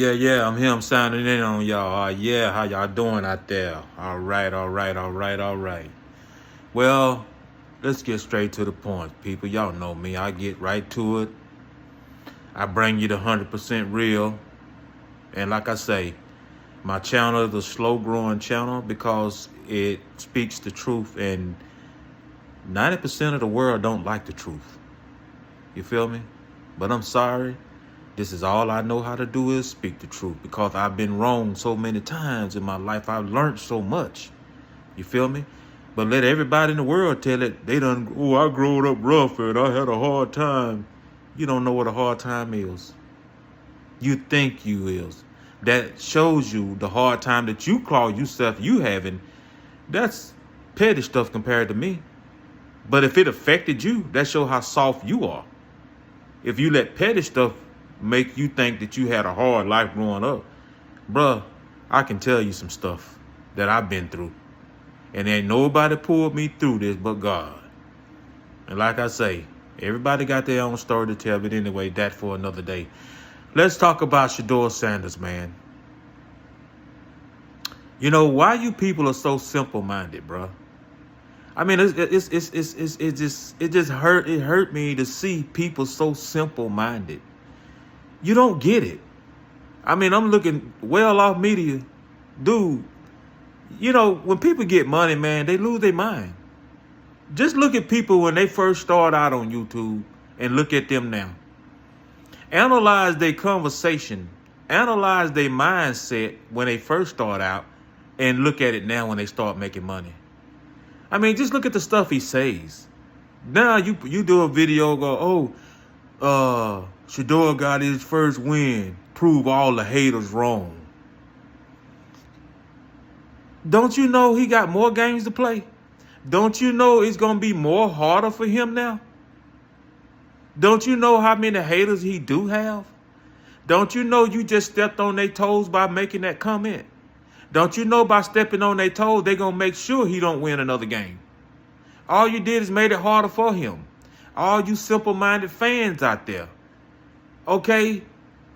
Yeah, I'm here. I'm sounding in on y'all. Yeah, how y'all doing out there? All right. Well, let's get straight to the point, people. Y'all know me. I get right to it. I bring you the 100% real. And like I say, my channel is a slow growing channel because it speaks the truth. And 90% of the world don't like the truth. You feel me? But I'm sorry. This is all I know how to do is speak the truth because I've been wrong so many times in my life. I've learned so much. You feel me? But let everybody in the world tell it they done, oh, I growed up rough and I had a hard time. You don't know what a hard time is. You think you is. That shows you the hard time that you call yourself you having. That's petty stuff compared to me. But if it affected you, that shows how soft you are. If you let petty stuff make you think that you had a hard life growing up, bruh, I can tell you some stuff that I've been through. And ain't nobody pulled me through this but God. And like I say, everybody got their own story to tell, but anyway, that for another day. Let's talk about Shedeur Sanders, man. You know, why you people are so simple-minded, bruh? I mean, it just hurt me to see people so simple-minded. You don't get it. I mean, I'm looking well off media. Dude, you know, when people get money, man, they lose their mind. Just look at people when they first start out on YouTube and look at them now. Analyze their conversation. Analyze their mindset when they first start out and look at it now when they start making money. I mean, just look at the stuff he says. Now you do a video, go, Shedeur got his first win. Prove all the haters wrong. Don't you know he got more games to play? Don't you know it's going to be more harder for him now? Don't you know how many haters he do have? Don't you know you just stepped on their toes by making that comment? Don't you know by stepping on their toes, they're going to make sure he don't win another game? All you did is made it harder for him. All you simple-minded fans out there. Okay?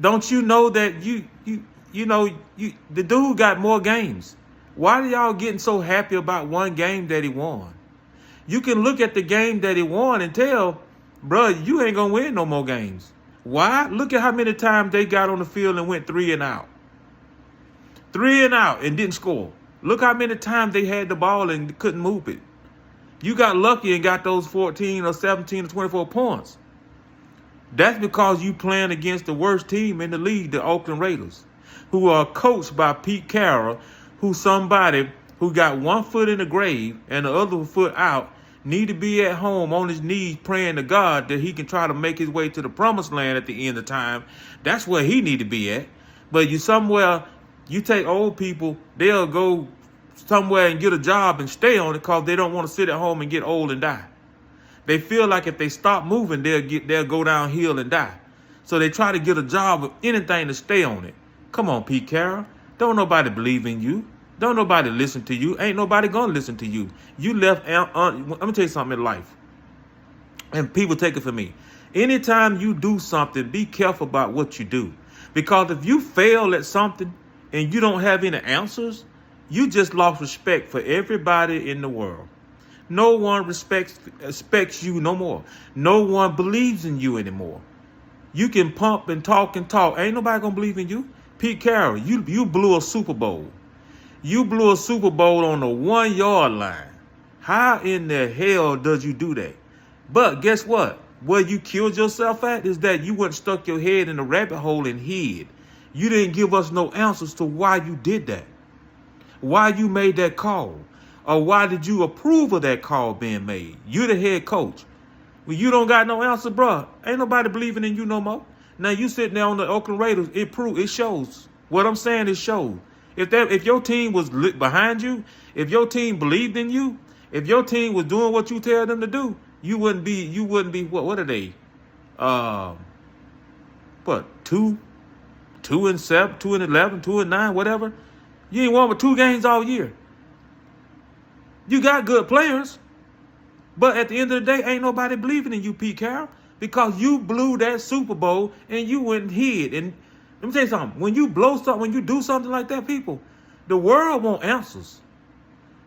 Don't you know that the dude got more games? Why are y'all getting so happy about one game that he won? You can look at the game that he won and tell, bro, you ain't going to win no more games. Why? Look at how many times they got on the field and went 3 and out. 3 and out and didn't score. Look how many times they had the ball and couldn't move it. You got lucky and got those 14 or 17 or 24 points. That's because you playing against the worst team in the league, the Oakland Raiders, who are coached by Pete Carroll, who's somebody who got one foot in the grave and the other foot out, need to be at home on his knees praying to God that he can try to make his way to the promised land at the end of time. That's where he need to be at. But you take old people, they'll go somewhere and get a job and stay on it because they don't want to sit at home and get old and die. They feel like if they stop moving, they'll go downhill and die. So they try to get a job of anything to stay on it. Come on, Pete Carroll. Don't nobody believe in you. Don't nobody listen to you. Ain't nobody gonna listen to you. You left. Let me tell you something in life. And people take it from me. Anytime you do something, be careful about what you do. Because if you fail at something and you don't have any answers, you just lost respect for everybody in the world. No one respects you no more. No one believes in you anymore. You can pump and talk. Ain't nobody gonna believe in you. Pete Carroll, you blew a Super Bowl. You blew a Super Bowl on the 1 yard line. How in the hell does you do that? But guess what? Where you killed yourself at is that you went stuck your head in a rabbit hole and hid. You didn't give us no answers to why you did that. Why you made that call. Or why did you approve of that call being made? You're the head coach. Well, you don't got no answer, bro. Ain't nobody believing in you no more. Now you sitting there on the Oakland Raiders. It shows. What I'm saying is shows. If your team was behind you, if your team believed in you, if your team was doing what you tell them to do, you wouldn't be what are they? What 2-7, 2-11, 2-9, whatever. You ain't won but 2 games all year. You got good players, but at the end of the day, ain't nobody believing in you, Pete Carroll, because you blew that Super Bowl and you went and hid. And Let me tell you something. When you blow something, when you do something like that, people, the world want answers.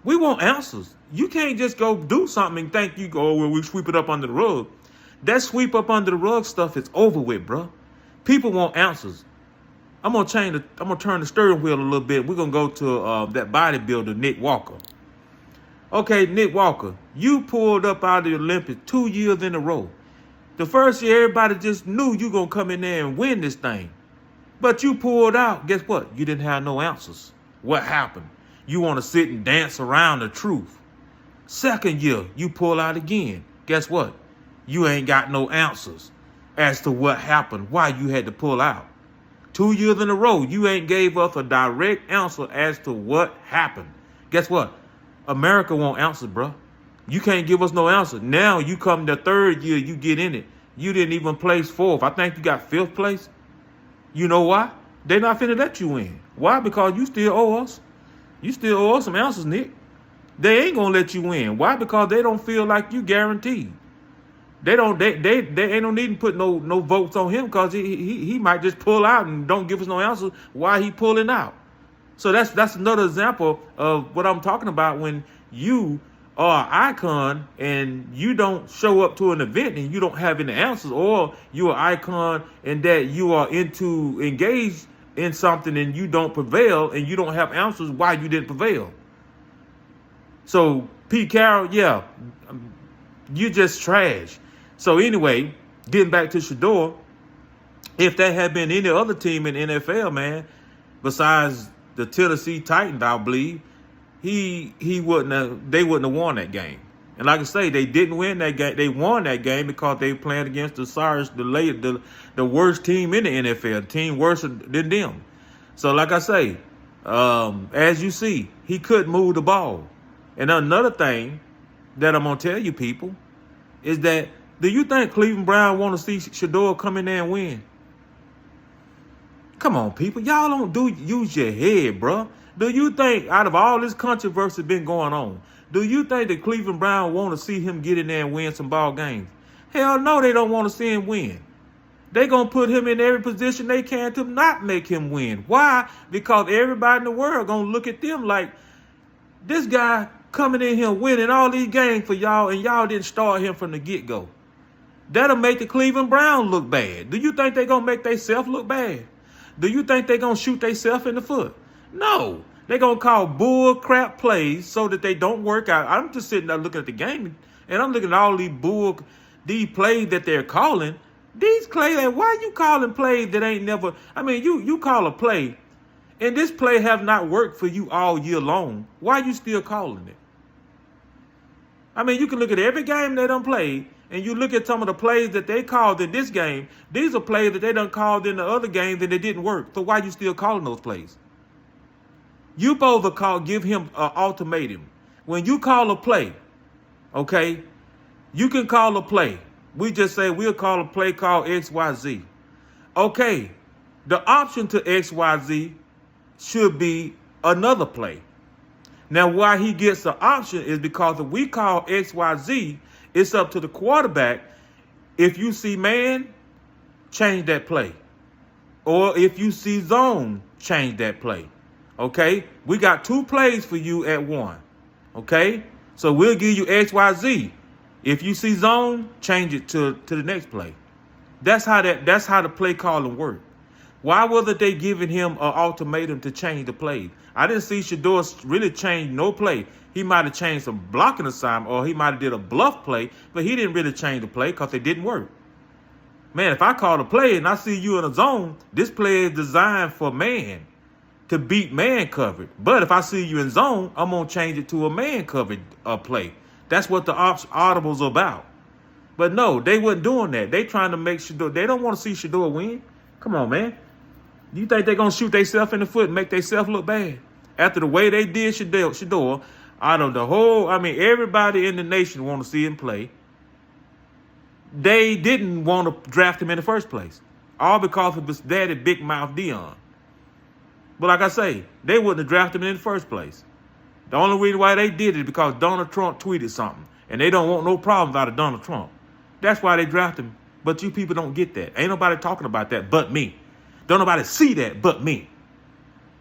We want answers. You can't just go do something and think you go, oh, well, we sweep it up under the rug. That sweep up under the rug stuff is over with, bro. People want answers. I'm gonna turn the steering wheel a little bit. We're gonna go to that bodybuilder, Nick Walker. Okay, Nick Walker, you pulled up out of the Olympics 2 years in a row. The first year, everybody just knew you gonna come in there and win this thing. But you pulled out. Guess what? You didn't have no answers. What happened? You want to sit and dance around the truth. Second year, you pull out again. Guess what? You ain't got no answers as to what happened, why you had to pull out. 2 years in a row, you ain't gave us a direct answer as to what happened. Guess what? America want answers, bro. You can't give us no answer. Now you come the third year, you get in it. You didn't even place fourth. I think you got fifth place. You know why? They not finna let you in. Why? Because you still owe us. You still owe us some answers, Nick. They ain't gonna let you in. Why? Because they don't feel like you guaranteed. They ain't no need to put no votes on him because he might just pull out and don't give us no answers why he pulling out. So that's another example of what I'm talking about when you are an icon and you don't show up to an event and you don't have any answers, or you're an icon and that you are engaged in something and you don't prevail and you don't have answers why you didn't prevail. So Pete Carroll, yeah, you just trash. So anyway, getting back to Shedeur, if there had been any other team in the NFL, man, besides the Tennessee Titans, I believe, they wouldn't have won that game. And like I say, they didn't win that game. They won that game because they playing against the worst team in the NFL, team worse than them. So like I say, as you see, he couldn't move the ball. And another thing that I'm gonna tell you people is that, do you think Cleveland Brown want to see Shedeur come in there and win? Come on, people. Y'all don't use your head, bro. Do you think out of all this controversy been going on, do you think that Cleveland Brown want to see him get in there and win some ball games? Hell no, they don't want to see him win. They going to put him in every position they can to not make him win. Why? Because everybody in the world going to look at them like, this guy coming in here winning all these games for y'all and y'all didn't start him from the get-go. That'll make the Cleveland Browns look bad. Do you think they're going to make themselves look bad? Do you think they're going to shoot themselves in the foot? No. They're going to call bull crap plays so that they don't work out. I'm just sitting there looking at the game, and I'm looking at all these plays that they're calling. These plays, why you calling plays that ain't never, I mean, you call a play, and this play have not worked for you all year long. Why you still calling it? I mean, you can look at every game they done played, and you look at some of the plays that they called in this game. These are plays that they done called in the other games and they didn't work. So why you still calling those plays? You both give him an ultimatum. When you call a play, okay, you can call a play. We just say we'll call a play called XYZ. Okay, the option to XYZ should be another play. Now, why he gets the option is because if we call XYZ, it's up to the quarterback. If you see man, change that play. Or if you see zone, change that play. Okay? We got 2 plays for you at one. Okay? So we'll give you XYZ. If you see zone, change it to the next play. That's how the play calling works. Why wasn't they giving him an ultimatum to change the play? I didn't see Shedeur really change no play. He might have changed some blocking assignment, or he might have did a bluff play, but he didn't really change the play because it didn't work. Man, if I call a play and I see you in a zone, this play is designed for man, to beat man coverage. But if I see you in zone, I'm going to change it to a man coverage play. That's what the audible's about. But no, they wasn't doing that. They trying to make Shedeur. They don't want to see Shedeur win. Come on, man. You think they're going to shoot themselves in the foot and make themselves look bad? After the way they did Shedeur, out of the whole, I mean, everybody in the nation want to see him play. They didn't want to draft him in the first place. All because of his daddy, Big Mouth Dion. But like I say, they wouldn't have drafted him in the first place. The only reason why they did it is because Donald Trump tweeted something. And they don't want no problems out of Donald Trump. That's why they drafted him. But you people don't get that. Ain't nobody talking about that but me. Don't nobody see that but me.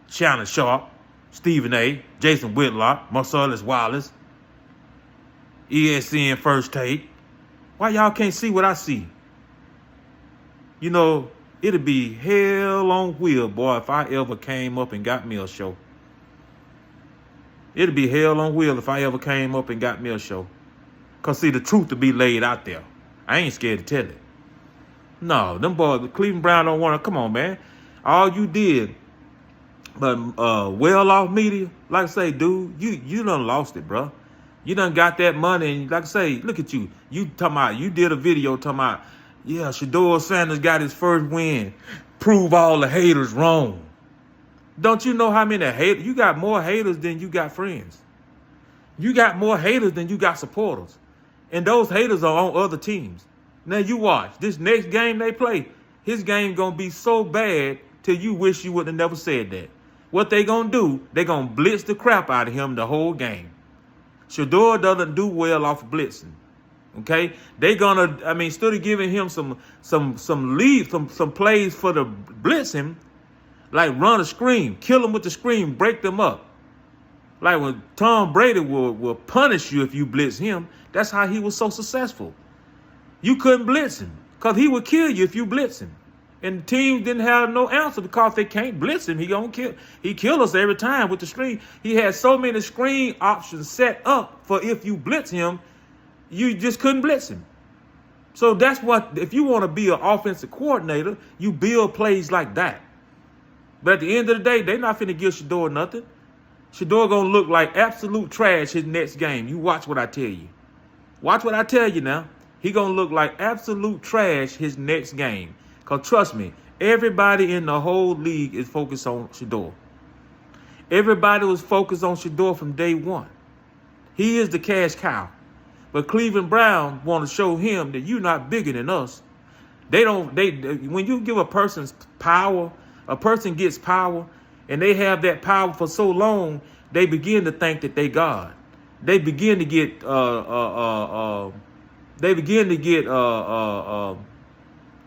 Shannon Sharp, Stephen A., Jason Whitlock, Marcellus Wallace, ESN First Take. Why y'all can't see what I see? You know, it'd be hell on wheel, boy, if I ever came up and got me a show. It'd be hell on wheel if I ever came up and got me a show. Because, see, the truth to be laid out there. I ain't scared to tell it. No, them boys, the Cleveland Brown don't want to, come on, man. All you did, but well-off media, like I say, dude, you done lost it, bro. You done got that money, and like I say, look at you. You talking about, you did a video talking about, yeah, Shedeur Sanders got his first win. Prove all the haters wrong. Don't you know how many haters? You got more haters than you got friends. You got more haters than you got supporters. And those haters are on other teams. Now you watch. This next game they play, his game going to be so bad till you wish you would have never said that. What they going to do, they going to blitz the crap out of him the whole game. Shedeur doesn't do well off of blitzing. Okay? They going to, instead of giving him some lead, some plays for the blitzing, like run a screen, kill him with the screen, break them up. Like when Tom Brady will punish you if you blitz him. That's how he was so successful. You couldn't blitz him because he would kill you if you blitz him. And the team didn't have no answer because they can't blitz him. He kill us every time with the screen. He had so many screen options set up for if you blitz him, you just couldn't blitz him. So that's what, if you want to be an offensive coordinator, you build plays like that. But at the end of the day, they're not finna give Shedeur nothing. Shedeur gonna look like absolute trash his next game. You watch what I tell you. Watch what I tell you now. He gonna look like absolute trash his next game. Because trust me, everybody in the whole league is focused on Shedeur. Everybody was focused on Shedeur from day one. He is the cash cow. But Cleveland Brown want to show him that you're not bigger than us. When you give a person's power, a person gets power, and they have that power for so long, they begin to think that they God. They begin to get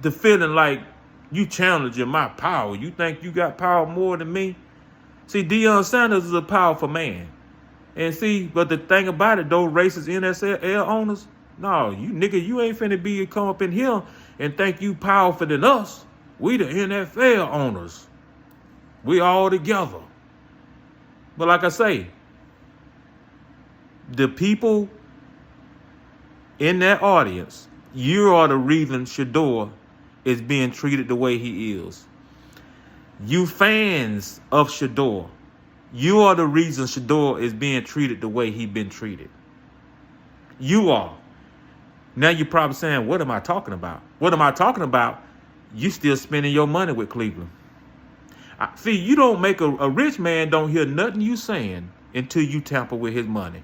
the feeling like you challenging my power. You think you got power more than me? See, Deion Sanders is a powerful man. And see, but the thing about it, those racist NFL owners, no, you ain't finna come up in here and think you powerful than us. We the NFL owners. We all together. But like I say, the people in that audience, you are the reason Shedeur is being treated the way he is. You fans of Shedeur, you are the reason Shedeur is being treated the way he's been treated. You are. Now you're probably saying, what am I talking about? What am I talking about? You still spending your money with Cleveland. See, you don't make a rich man don't hear nothing you saying until you tamper with his money.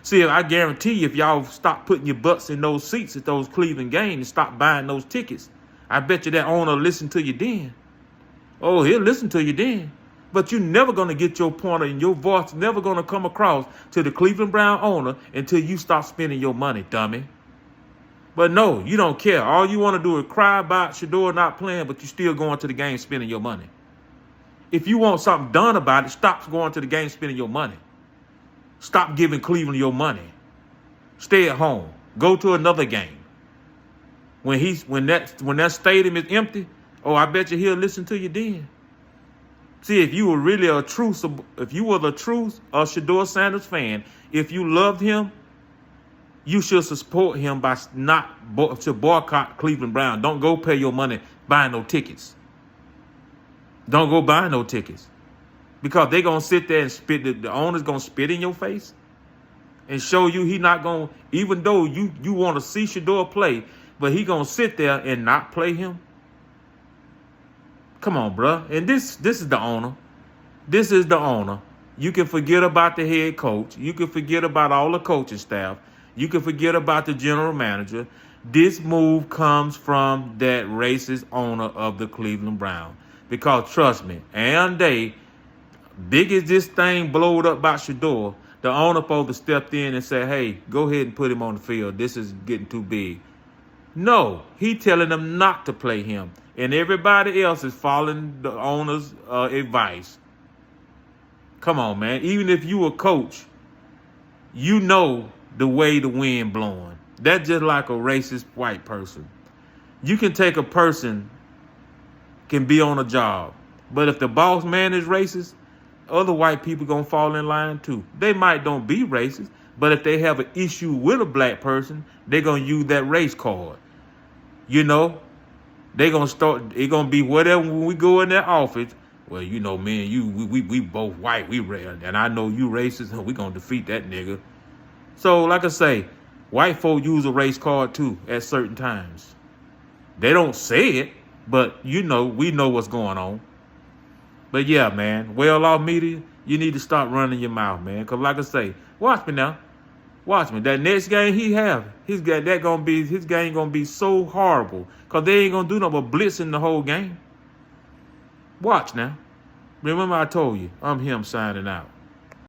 See, I guarantee you, if y'all stop putting your butts in those seats at those Cleveland games and stop buying those tickets, I bet you that owner will listen to you then. Oh, he'll listen to you then. But you're never going to get your point, and your voice never going to come across to the Cleveland Brown owner until you stop spending your money, dummy. But no, you don't care. All you want to do is cry about Shedeur not playing, but you still going to the game spending your money. If you want something done about it, stop going to the game spending your money. Stop giving Cleveland your money. Stay at home. Go to another game. When that stadium is empty, oh, I bet you he'll listen to you then. See, if you were really the true Shedeur Sanders fan, if you loved him, you should support him by to boycott Cleveland Brown. Don't go pay your money buying no tickets. Don't go buy no tickets. Because they're going to sit there and spit, the owner's going to spit in your face and show you he not going to, even though you want to see Shedeur play, but he going to sit there and not play him. Come on, bro. And this is the owner. This is the owner. You can forget about the head coach. You can forget about all the coaching staff. You can forget about the general manager. This move comes from that racist owner of the Cleveland Browns. Because trust me, and big as this thing blowed up by Shedeur, the owner supposed to step in and say, hey, go ahead and put him on the field. This is getting too big. No, he telling them not to play him. And everybody else is following the owner's advice. Come on, man. Even if you a coach, you know the way the wind blowing. That's just like a racist white person. You can take a person, can be on a job, but if the boss man is racist, other white people gonna fall in line too. They might don't be racist, but if they have an issue with a black person, they're gonna use that race card. You know, they gonna start. It gonna be whatever when we go in that office. Well, you know, me and you, we both white. We rare, and I know you racist. We gonna defeat that nigga. So, like I say, white folk use a race card too at certain times. They don't say it, but you know, we know what's going on. But yeah, man, well-off media, you need to stop running your mouth, man. Cause like I say, watch me now. Watch me. That next game he have, his game gonna be so horrible. Cause they ain't gonna do nothing but blitzing the whole game. Watch now. Remember I told you, I'm him signing out.